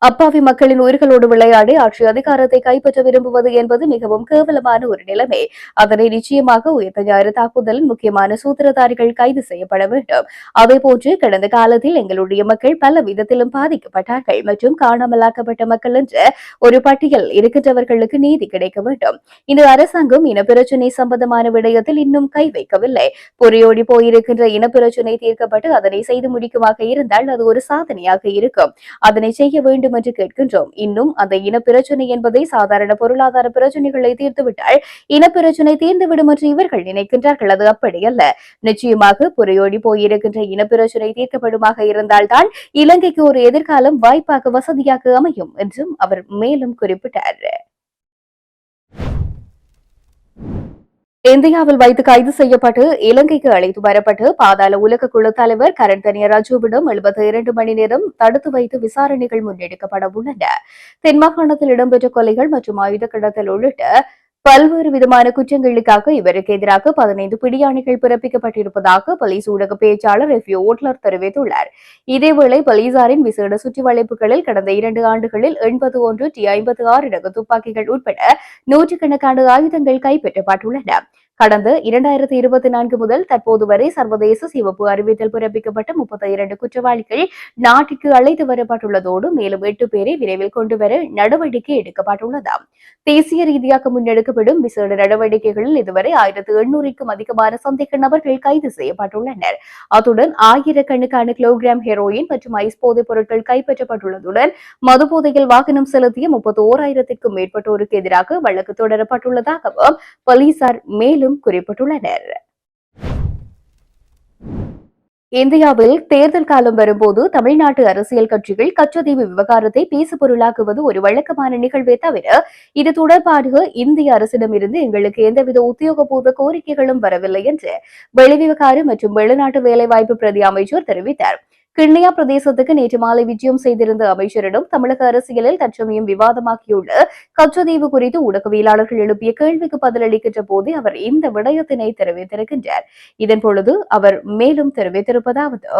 Speaker 1: அப்பாவி மக்களின் உயிர்களோடு விளையாடி ஆட்சி அதிகாரத்தை கைப்பற்ற விரும்புவது என்பது மிகவும் கேவலமான ஒரு நிலைமை. அதனை நிச்சயமாக உயிர்த்த ஞாயிறு தாக்குதலின் முக்கியமான சூத்திரதாரிகள் கைது செய்யப்பட வேண்டும். அதேபோன்று கடந்த காலத்தில் எங்களுடைய மக்கள் பல விதத்திலும் பாதிக்கப்பட்டார்கள் மற்றும் காணாமலாக்கப்பட்ட மக்கள் என்ற ஒரு பட்டியல் இருக்கின்றவர்களுக்கு நீதி கிடைக்க வேண்டும். இந்த அரசாங்கம் இனப்பிரச்சினை சம்பந்தமான விடயத்தில் இன்னும் கை வைக்கவில்லை. பொறியோடி போயிருக்கின்ற இனப்பிரச்சினை தீர்க்கப்பட்டு அதனை செய்து முடிக்குமாக இருந்தால் அது ஒரு சாதனையாக இருக்கும். அதனை செய்ய வேண்டும் என்று கேட்கின்றோம். இன்னும் அந்த இனப்பிரச்சினை என்பதை சாதாரண பொருளாதார பிரச்சனைகளை தீர்த்துவிட்டால் இனப்பிரச்சினை தீர்ந்துவிடும் என்று இவர்கள் நினைக்கின்றார்கள். அது அப்படியல்ல. நிச்சயமாக புறையோடி போயிருக்கின்ற இனப்பிரச்சினை தீர்க்கப்படுமாக இருந்தால்தான் இலங்கைக்கு ஒரு எதிர்காலம் வாய்ப்பாக வசதியாக அமையும் என்றும் அவர் மேலும் குறிப்பிட்டார். இந்தியாவில் வைத்து கைது செய்யப்பட்டு இலங்கைக்கு அழைத்து வரப்பட்டு பாதாள உலக குழு தலைவர் கரண்தனிய ராஜுவிடம் 72 மணி நேரம் தடுத்து வைத்து விசாரணைகள் முன்னெடுக்கப்பட உள்ளன. தென்மாகாணத்தில் இடம்பெற்ற கொலைகள் மற்றும் ஆயுத கடத்தல் உள்ளிட்ட பல்வேறு விதமான குற்றங்களுக்காக இவருக்கு எதிராக 15 பிடியாணைகள் பிறப்பிக்கப்பட்டிருப்பதாக போலீஸ் ஊடக பேச்சாளர் எஃப்யூ ஓட்லர் தெரிவித்துள்ளார். இதேவேளை போலீசாரின் விசேட சுற்றி வளைப்புகளில் கடந்த 2 ஆண்டுகளில் 81 T56 ரக துப்பாக்கிகள் உட்பட நூற்றுக்கணக்கான ஆயுதங்கள் கைப்பற்றப்பட்டுள்ளன. கடந்த 2024 முதல் தற்போது வரை சர்வதேச சிவப்பு அறிவித்தல் பிறப்பிக்கப்பட்ட 32 குற்றவாளிகள் நாட்டிற்கு அழைத்து வரப்பட்டுள்ளதோடு மேலும் 8 பேரை விரைவில் கொண்டுவர நடவடிக்கை எடுக்கப்பட்டுள்ளதாம். தேசிய ரீதியாக முன்னெடுக்கப்படும் விசேட நடவடிக்கைகளில் இதுவரை 1800க்கும் அதிகமான சந்தேக நபர்கள் கைது செய்யப்பட்டுள்ளனர். அத்துடன் ஆயிரக்கணக்கான கிலோகிராம் ஹெரோயின் மற்றும் ஐஸ் போதைப் பொருட்கள் கைப்பற்றப்பட்டுள்ளதுடன் மதுபோதையில் வாகனம் செலுத்திய 31,000க்கும் மேற்பட்டோருக்கு எதிராக வழக்கு தொடரப்பட்டுள்ளதாகவும் போலீசார் மேலும் குறிப்பிட்டுள்ளனர். இந்தியாவில் தேர்தல் காலம் வரும்போது தமிழ்நாட்டு அரசியல் கட்சிகள் கச்சத்தீவு விவகாரத்தை பேசுபொருளாக்குவது ஒரு வழக்கமான நிகழ்வே தவிர இது தொடர்பாக இந்திய அரசிடமிருந்து எங்களுக்கு எந்தவித உத்தியோகபூர்வ கோரிக்கைகளும் வரவில்லை என்று வெளிவிவகார மற்றும் வெளிநாட்டு வேலைவாய்ப்பு பிரதி அமைச்சர் தெரிவித்தார். கிண்ணியா பிரதேசத்துக்கு நேற்று மாலை விஜயம் செய்திருந்த அமைச்சரிடம் தமிழக அரசியலில் தற்சமயம் விவாதமாகியுள்ள கச்சத்தீவு குறித்து ஊடகவியலாளர்கள் எழுப்பிய கேள்விக்கு பதிலளிக்கின்ற போதே அவர் இந்த விடயத்தினை தெரிவித்திருக்கின்றார். இதன்பொழுது அவர் மேலும் தெரிவித்திருப்பதாவது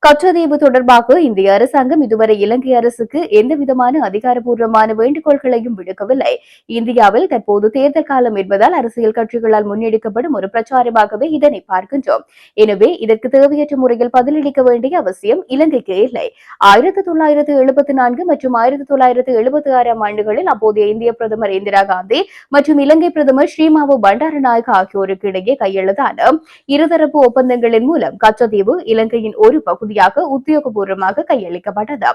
Speaker 1: கச்சத்தீவு தொடர்பாக இந்திய அரசாங்கம் இதுவரை இலங்கை அரசுக்கு எந்தவிதமான அதிகாரப்பூர்வமான வேண்டுகோள்களையும் விடுக்கவில்லை. இந்தியாவில் தற்போது தேர்தல் காலம் என்பதால் அரசியல் கட்சிகளால் முன்னெடுக்கப்படும் ஒரு பிரச்சாரமாகவே இதனை பார்க்கின்றோம். எனவே இதற்கு தேவையற்ற முறையில் பதிலளிக்க வேண்டிய அவசியம் இலங்கைக்கு இல்லை. 1974 மற்றும் 1976 ஆண்டுகளில் அப்போதைய இந்திய பிரதமர் இந்திரா காந்தி மற்றும் இலங்கை பிரதமர் ஸ்ரீமாவோ பண்டாரநாயக்க ஆகியோருக்கு இடையே கையெழுத்தான இருதரப்பு ஒப்பந்தங்களின் மூலம் கச்சத்தீவு இலங்கையின் ஒரு பகுதியாக உத்தியோகபூர்வமாக கையளிக்கப்பட்டது.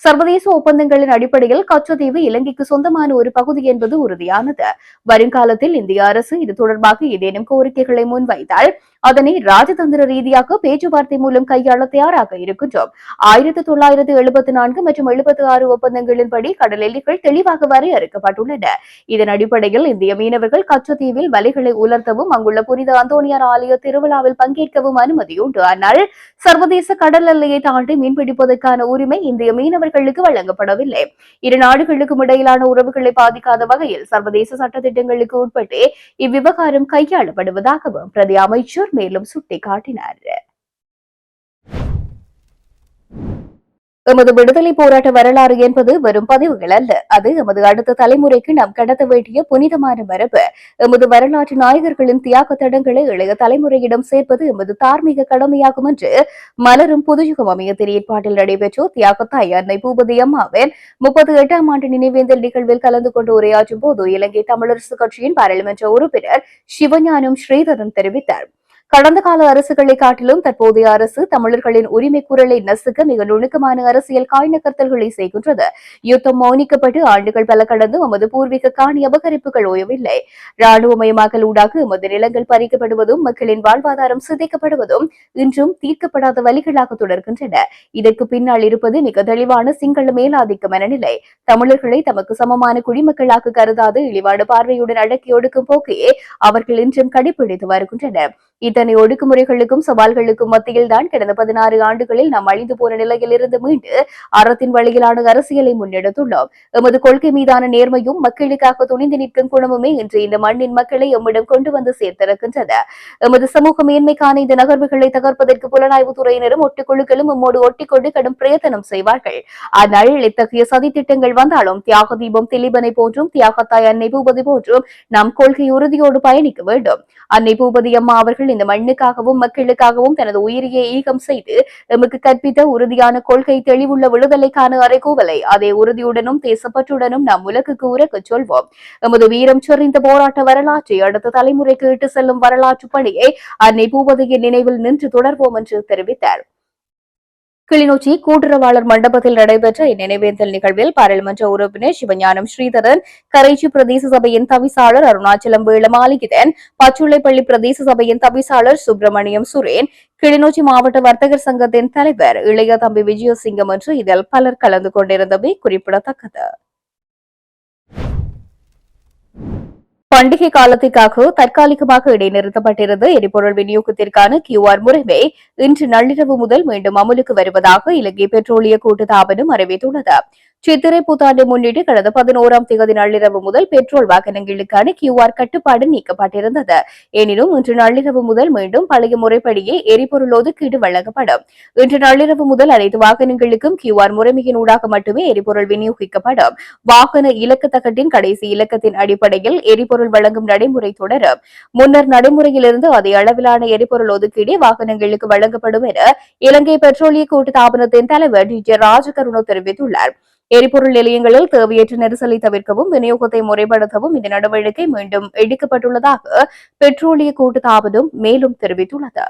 Speaker 1: சர்வதேச ஒப்பந்தங்களின் அடிப்படையில் கச்சத்தீவு இலங்கைக்கு சொந்தமான ஒரு பகுதி என்பது உறுதியானது. வருங்காலத்தில் இந்திய அரசு இது தொடர்பாக ஏதேனும் கோரிக்கைகளை முன்வைத்தால் அதனை ராஜதந்திர ரீதியாக பேச்சுவார்த்தை மூலம் கையாள தயாராக இருக்கின்றோம். 1974 மற்றும் 76 ஒப்பந்தங்களின்படி கடல் எல்லைகள் தெளிவாக வரையறுக்கப்பட்டுள்ளன. இதன் அடிப்படையில் இந்திய மீனவர்கள் கச்சத்தீவில் வலைகளை உலர்த்தவும் அங்குள்ள புனித அந்தோனியார் ஆலய திருவிழாவில் பங்கேற்கவும் அனுமதியுண்டு. ஆனால் சர்வதேச கடல் எல்லையை தாண்டி மீன்பிடிப்பதற்கான உரிமை இந்திய மீனவர்களுக்கு வழங்கப்படவில்லை. இரு நாடுகளுக்கும் இடையிலான உறவுகளை பாதிக்காத வகையில் சர்வதேச சட்டத்திட்டங்களுக்கு உட்பட்டே இவ்விவகாரம் கையாளப்படுவதாகவும் பிரதி அமைச்சர் மேலும் சுட்டிக்காட்டினார். எமது விடுதலை போராட்ட வரலாறு என்பது வெறும் பதிவுகள் அல்ல. அது எமது அடுத்த தலைமுறைக்கு நாம் கடத்த வேண்டிய புனிதமான மரபு. எமது வரலாற்று நாயகர்களின் தியாக தடங்களை இளைய தலைமுறையிடம் சேர்ப்பது எமது தார்மீக கடமையாகும் என்று மலரும் புதுயுகம் அமையத்தின் ஏற்பாட்டில் நடைபெற்ற தியாகத்தாய் அன்னை பூபதி அம்மாவின் 38ஆம் ஆண்டு நினைவேந்தல் நிகழ்வில் கலந்து கொண்டு உரையாற்றும் போது இலங்கை தமிழரசு கட்சியின் பாராளுமன்ற உறுப்பினர் சிவஞானம் ஸ்ரீதரன் தெரிவித்தார். கடந்த கால அரசுகளை காட்டிலும் தற்போதைய அரசு தமிழர்களின் உரிமை குரலை நசுக்க மிக நுணுக்கமான அரசியல் காய் நகர்த்தல்களை செய்கின்றது. யுத்தம் மௌனிக்கப்பட்டு ஆண்டுகள் பல கடந்து எமது பூர்வீக காணி அபகரிப்புகள் ஓயவில்லை. ராணுவமயமாக்கல் ஊடாக எமது நிலங்கள் பறிக்கப்படுவதும் மக்களின் வாழ்வாதாரம் சிதைக்கப்படுவதும் இன்றும் தீர்க்கப்படாத வழிகளாக தொடர்கின்றன. இதற்கு பின்னால் இருப்பது மிக தெளிவான சிங்கள மேலாதிக்க மனநிலை. தமிழர்களை தமக்கு சமமான குடிமக்களாக கருதாது இழிவான பார்வையுடன் அடக்கி ஒடுக்கும் போக்கையே அவர்கள் இன்றும் கடைபிடித்து வருகின்றனர். இத்தனை ஒடுக்குமுறைகளுக்கும் சவால்களுக்கும் மத்தியில் தான் கடந்த 16 ஆண்டுகளில் நாம் அழிந்து போன நிலையில் இருந்து மீண்டு அறத்தின் வழியிலான அரசியலை முன்னெடுத்துள்ளோம். எமது கொள்கை மீதான நேர்மையும் மக்களுக்காக துணிந்து நிற்கும் குணமுமே இன்று இந்த மண்ணின் மக்களை எம்மிடம் கொண்டு வந்து சேர்த்திருக்கின்றன. எமது சமூக மேன்மைக்கான இந்த நகர்வுகளை தகர்ப்பதற்கு புலனாய்வு துறையினரும் ஒட்டுக்குழுக்களும் எம்மோடு ஒட்டிக்கொண்டு கடும் பிரயத்தனம் செய்வார்கள். ஆனால் இத்தகைய சதித்திட்டங்கள் வந்தாலும் தியாக தீபம் திலீபனை போன்றும் தியாகத்தாய் அன்னை பூபதி போன்றும் நாம் கொள்கை உறுதியோடு பயணிக்க வேண்டும். அன்னை பூபதி அம்மா அவர்கள் இந்த மண்ணுக்காகவும் மக்களுக்காகவும் தனது உயிரியை ஈகம் செய்து எமக்கு கற்பித்த உறுதியான கொள்கை தெளிவுள்ள விடுதலைக்கான அறைகூவலை அதே உறுதியுடனும் தேசப்பற்றுடனும் நாம் உலகுக்கு உறக்கச் சொல்வோம். எமது வீரம் சொறிந்த போராட்ட வரலாற்றை அடுத்த தலைமுறைக்கு இட்டு செல்லும் வரலாற்று பணியை அன்னை பூபதியின் நினைவில் நின்று தொடர்வோம் என்று தெரிவித்தார். கிளிநொச்சி கூட்டுறவாளர் மண்டபத்தில் நடைபெற்ற இந்நினைவேந்தல் நிகழ்வில் பாராளுமன்ற உறுப்பினர் சிவஞானம் ஸ்ரீதரன், கரைச்சி பிரதேச சபையின் தவிசாளர் அருணாச்சலம் வேளமாளிகிதன், பச்சுளைப்பள்ளி பிரதேச சபையின் தவிசாளர் சுப்பிரமணியம் சுரேன், கிளிநொச்சி மாவட்ட வர்த்தகர் சங்கத்தின் தலைவர் இளைய தம்பி விஜயசிங்கம் என்று இதில் பலர் கலந்து கொண்டிருந்தமை குறிப்பிடத்தக்கது. பண்டிகை காலத்திற்காக தற்காலிகமாக இடைநிறுத்தப்பட்டிருந்த எரிபொருள் விநியோகத்திற்கான QR முறைமை இன்று நள்ளிரவு முதல் மீண்டும் அமலுக்கு வருவதாக இலங்கை பெட்ரோலிய கூட்டுத்தாபனம் அறிவித்துள்ளது. சித்திரை புத்தாண்டை முன்னிட்டு கடந்த 11ஆம் தேதி நள்ளிரவு முதல் பெட்ரோல் வாகனங்களுக்கான QR கட்டுப்பாடு நீக்கப்பட்டிருந்தது. எனினும் இன்று நள்ளிரவு முதல் மீண்டும் பழைய முறைப்படியே எரிபொருள் ஒதுக்கீடு வழங்கப்படும். இன்று நள்ளிரவு முதல் அனைத்து வாகனங்களுக்கும் QR முறைமையினூடாக மட்டுமே எரிபொருள் விநியோகிக்கப்படும். வாகன இலக்கு தகட்டின் கடைசி இலக்கத்தின் அடிப்படையில் எரிபொருள் வழங்கும் நடைமுறை தொடரும். முன்னர் நடைமுறையிலிருந்து அதே அளவிலான எரிபொருள் ஒதுக்கீடு வாகனங்களுக்கு வழங்கப்படும் என இலங்கை பெட்ரோலிய கூட்டுத்தாபனத்தின் தலைவர் DJ ராஜகருண தெரிவித்துள்ளார். எரிபொருள் நிலையங்களில் தேவையற்ற நெரிசலை தவிர்க்கவும் விநியோகத்தை முறைப்படுத்தவும் இந்த நடவடிக்கை மீண்டும் எடுக்கப்பட்டுள்ளதாக பெட்ரோலிய கூட்டுத்தாபனம் மேலும் தெரிவித்துள்ளது.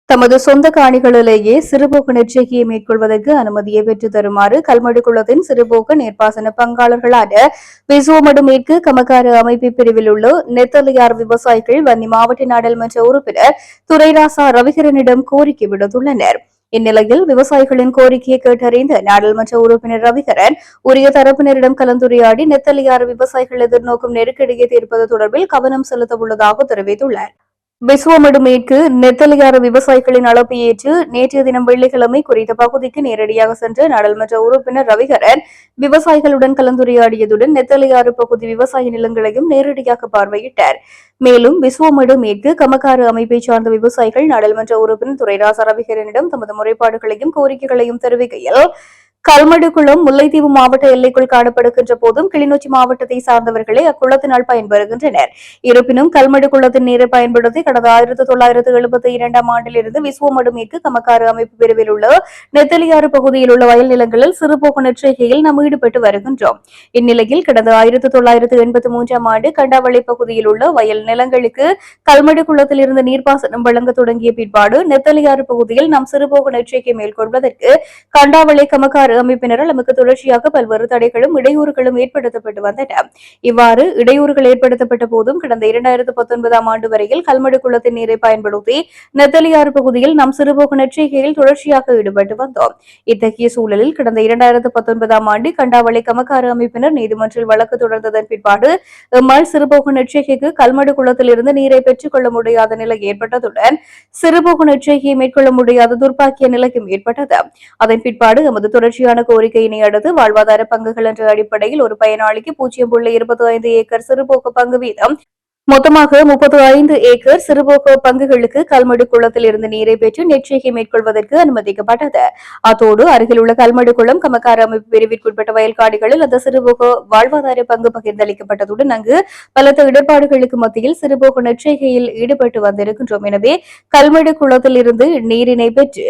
Speaker 1: தமது சொந்த காணிகளிலேயே சிறுபோக நெற்செய்கையை மேற்கொள்வதற்கு அனுமதியை பெற்றுத் தருமாறு கல்மடுகுளத்தின் சிறுபோக நீர்ப்பாசன பங்காளர்களான விசுவமடு மேற்கு கமகார அமைப்பு பிரிவில் உள்ள நெத்தலையார் விவசாயிகள் வன்னி மாவட்ட நாடாளுமன்ற உறுப்பினர் துரைராசா ரவிகரனிடம் கோரிக்கை விடுத்துள்ளனர். இந்நிலையில் விவசாயிகளின் கோரிக்கையை கேட்டறிந்த நாடாளுமன்ற உறுப்பினர் ரவிகரன் உரிய தரப்பினரிடம் கலந்துரையாடி நெத்தலையாறு விவசாயிகள் எதிர்நோக்கும் நெருக்கடியை தீர்ப்பது தொடர்பில் கவனம் செலுத்த உள்ளதாக தெரிவித்துள்ளார். விசுவமடு மேற்கு நெத்தலையாறு விவசாயிகளின் அழைப்பை ஏற்று நேற்றைய தினம் வெள்ளிக்கிழமை குறித்த பகுதிக்கு நேரடியாக சென்ற நாடாளுமன்ற உறுப்பினர் ரவிகரன் விவசாயிகளுடன் கலந்துரையாடியதுடன் நெத்தலையாறு பகுதி விவசாய நிலங்களையும் நேரடியாக பார்வையிட்டார். மேலும் விசுவமடு மேற்கு கமகார அமைப்பை சார்ந்த விவசாயிகள் நாடாளுமன்ற உறுப்பினர் துரைராசா ரவிகரனிடம் தமது முறைப்பாடுகளையும் கோரிக்கைகளையும் தெரிவிக்கையில் கல்மடுகுளம் முல்லைத்தீவு மாவட்ட எல்லைக்குள் காணப்படுகின்ற போதும் கிளிநொச்சி மாவட்டத்தை சார்ந்தவர்களே அக்குளத்தினால் பயன்பெறுகின்றனர். இருப்பினும் கல்மடுகுளத்தின் நீரை பயன்படுத்தி கடந்த 1972ஆம் ஆண்டிலிருந்து விசுவமடு மேற்கு கமக்காறு அமைப்பு பிரிவில் உள்ள நெத்தலியாறு பகுதியில் உள்ள வயல் நிலங்களில் சிறுபோக நெற்செய்கையில் நாம் ஈடுபட்டு வருகின்றோம். இந்நிலையில் கடந்த 1983ஆம் ஆண்டு கண்டாவளை பகுதியில் உள்ள வயல் நிலங்களுக்கு கல்மடுகுளத்தில் இருந்து நீர்ப்பாசனம் வழங்க தொடங்கிய பிற்பாடு நெத்தலியாறு பகுதியில் நாம் சிறுபோக நெற்செய்கை மேற்கொள்வதற்கு கண்டாவளை கமக்காறு அமைப்பினரால் நமக்கு தொடர்ச்சியாக பல்வேறு தடைகளும் இடையூறுகளும் ஏற்படுத்தப்பட்டு வந்தன. இவ்வாறு இடையூறுகள் ஏற்படுத்தப்பட்ட போதும் கடந்த 2019ஆம் ஆண்டு வரையில் கல்மடுகுளத்தின் நீரை பயன்படுத்தி நெத்தலியாறு பகுதியில் நாம் சிறுபோக நெற்செய்கையில் தொடர்ச்சியாக ஈடுபட்டு வந்தோம். இத்தகைய சூழலில் கடந்த 2019ஆம் ஆண்டு கண்டாவளை கமக்காறு அமைப்பினர் நீதிமன்றில் வழக்கு தொடர்ந்ததன் பிற்பாடு எம்மால் சிறுபோக நெற்செய்கைக்கு கல்மடுகுளத்தில் இருந்து நீரை பெற்றுக் கொள்ள முடியாத நிலை ஏற்பட்டதுடன் சிறுபோக நெற்செய்கையை மேற்கொள்ள முடியாத துர்ப்பாக்கிய நிலையும் ஏற்பட்டது. அதன் பிற்பாடு எமது தொடர்ச்சியான கோரிக்கையினை அடுத்து வாழ்வாதார பங்குகள் என்ற அடிப்படையில் ஒரு பயனாளிக்கு 0.25 ஏக்கர் சிறுபோக பங்கு வீதம் மொத்தமாக 35 ஏக்கர் சிறுபோக பங்குகளுக்கு கல்மடு குளத்தில் இருந்து நீரை பெற்று நெற்செய்கை மேற்கொள்வதற்கு அனுமதிக்கப்பட்டது. அத்தோடு அருகில் உள்ள கல்மடு குளம் கமக்கார அமைப்பு பிரிவிற்குட்பட்ட வயல்காடுகளில் அந்த சிறுபோக வாழ்வாதார பங்கு பகிர்ந்தளிக்கப்பட்டதுடன் அங்கு பலத்த இடர்பாடுகளுக்கு மத்தியில் சிறுபோக நெற்செய்கையில் ஈடுபட்டு வந்திருக்கின்றோம். எனவே கல்மடு குளத்தில் இருந்து நீரினை பெற்று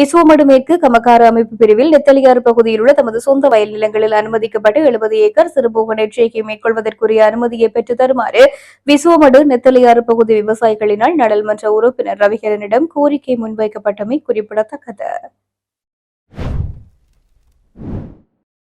Speaker 1: விசுவமடு மேற்கு கமக்கார அமைப்பு பிரிவில் நெத்தலியாறு பகுதியில் உள்ள தமது சொந்த வயல் நிலங்களில் அனுமதிக்கப்பட்டு 70 ஏக்கர் சிறுபோக நெற்செய்கை மேற்கொள்வதற்குரிய அனுமதியை பெற்றுத் தருமாறு விசுவமடு நெத்தலியாறு பகுதி விவசாயிகளினால் நாடாளுமன்ற உறுப்பினர் ரவிகரனிடம் கோரிக்கை முன்வைக்கப்பட்டமை குறிப்பிடத்தக்கது.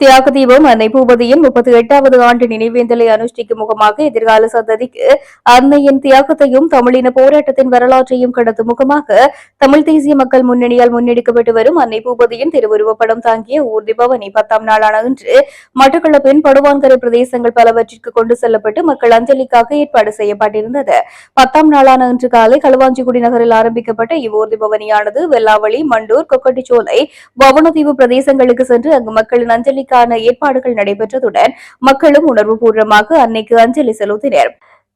Speaker 1: தியாகதீபம் அன்னை பூபதியின் 38வது ஆண்டு நினைவேந்தலை அனுஷ்டிக்கும் முகமாக எதிர்கால சந்ததிக்கு அன்னையின் தியாகத்தையும் தமிழின போராட்டத்தின் வரலாற்றையும் கடத்தும் முகமாக தமிழ் தேசிய மக்கள் முன்னணியால் முன்னெடுக்கப்பட்டு வரும் அன்னை பூபதியின் திருவுருவப்படம் தாங்கிய ஊர்தி பவனி 10ஆம் நாளான இன்று மட்டக்களப்பின் படுவான்கரை பிரதேசங்கள் பலவற்றிற்கு கொண்டு செல்லப்பட்டு மக்கள் அஞ்சலிக்காக ஏற்பாடு செய்யப்பட்டிருந்தது. 10ஆம் நாளான இன்று காலை களுவாஞ்சிக்குடி நகரில் ஆரம்பிக்கப்பட்ட இவ்வூர்தி பவனியானது வெள்ளாவளி, மண்டூர், கொக்கட்டிச்சோலை, வவுணதீவு பிரதேசங்களுக்கு சென்று அங்கு மக்களின் அஞ்சலி ஏற்பாடுகள் நடைபெற்றதுடன் மக்களும் உணர்வுபூர்வமாக அன்னைக்கு அஞ்சலி செலுத்தினர்.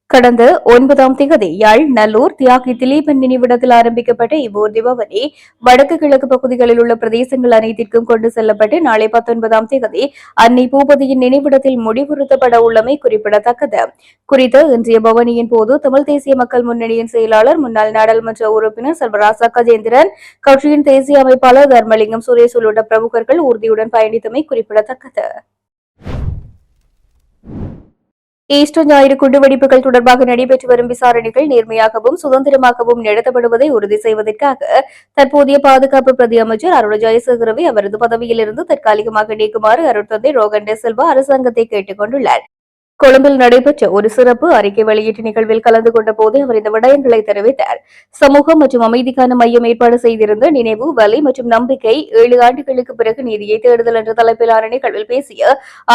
Speaker 1: கடந்த 9ஆம் தேதி யாழ், நல்லூர், தியாகி திலீபன் நினைவிடத்தில் ஆரம்பிக்கப்பட்ட இவ்வூர்தி பவனி வடக்கு கிழக்கு பகுதிகளில் உள்ள பிரதேசங்கள் அனைத்திற்கும் கொண்டு செல்லப்பட்டு நாளை 19ஆம் தேதி அன்னை பூபதியின் நினைவிடத்தில் முடிவுறுத்தப்பட உள்ளமை குறிப்பிடத்தக்கது. குறித்த இன்றைய பவனியின் போது தமிழ் தேசிய மக்கள் முன்னணியின் செயலாளர் முன்னாள் நாடாளுமன்ற உறுப்பினர் செல்வராசா கஜேந்திரன், கட்சியின் தேசிய அமைப்பாளர் தர்மலிங்கம் சுரேஷ் உள்ளிட்ட பிரமுகர்கள் ஊர்தியுடன் பயணித்தமை குறிப்பிடத்தக்கது. ஈஸ்டர் ஞாயிறு குண்டுவெடிப்புகள் தொடர்பாக நடைபெற்று வரும் விசாரணைகள் நேர்மையாகவும் சுதந்திரமாகவும் நடத்தப்படுவதை உறுதி செய்வதற்காக தற்போதைய பாதுகாப்பு பிரதி அமைச்சர் அருள் ஜெயசேகரவை அவரது பதவியிலிருந்து தற்காலிகமாக நீக்குமாறு அருட்தந்தை ரோகன் டி சில்வா அரசாங்கத்தை கேட்டுக் கொண்டுள்ளார். கொழும்பில் நடைபெற்ற ஒரு சிறப்பு அறிக்கை வெளியீட்டு நிகழ்வில் கலந்து கொண்ட போது அவர் இந்த விடயங்களை தெரிவித்தார். சமூகம் மற்றும் அமைதிக்கான மையம் ஏற்பாடு செய்திருந்த நினைவு வலி மற்றும் நம்பிக்கை 7 ஆண்டுகளுக்கு பிறகு நீதியை தேடுதல் என்ற தலைப்பிலான நிகழ்வில் பேசிய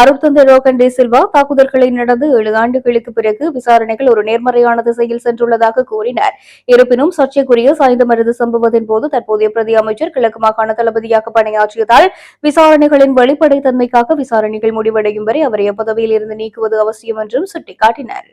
Speaker 1: அருட்தந்தை ரோகன் டி சில்வா, தாக்குதல்களை நடந்து 7 ஆண்டுகளுக்கு பிறகு விசாரணைகள் ஒரு நேர்மறையான திசையில் சென்றுள்ளதாக கூறினார். இருப்பினும் சர்ச்சைக்குரிய சாய்ந்தமருது சம்பவத்தின் போது தற்போதைய பிரதி அமைச்சர் கிழக்கு மாகாண தளபதியாக பணியாற்றியதால் விசாரணைகளின் வெளிப்படைத்தன்மைக்காக விசாரணைகள் முடிவடையும் வரை அவரை அப்பதவியில் இருந்து நீக்குவது அவசியம் என்றும் சுட்டிக்காட்டினார்.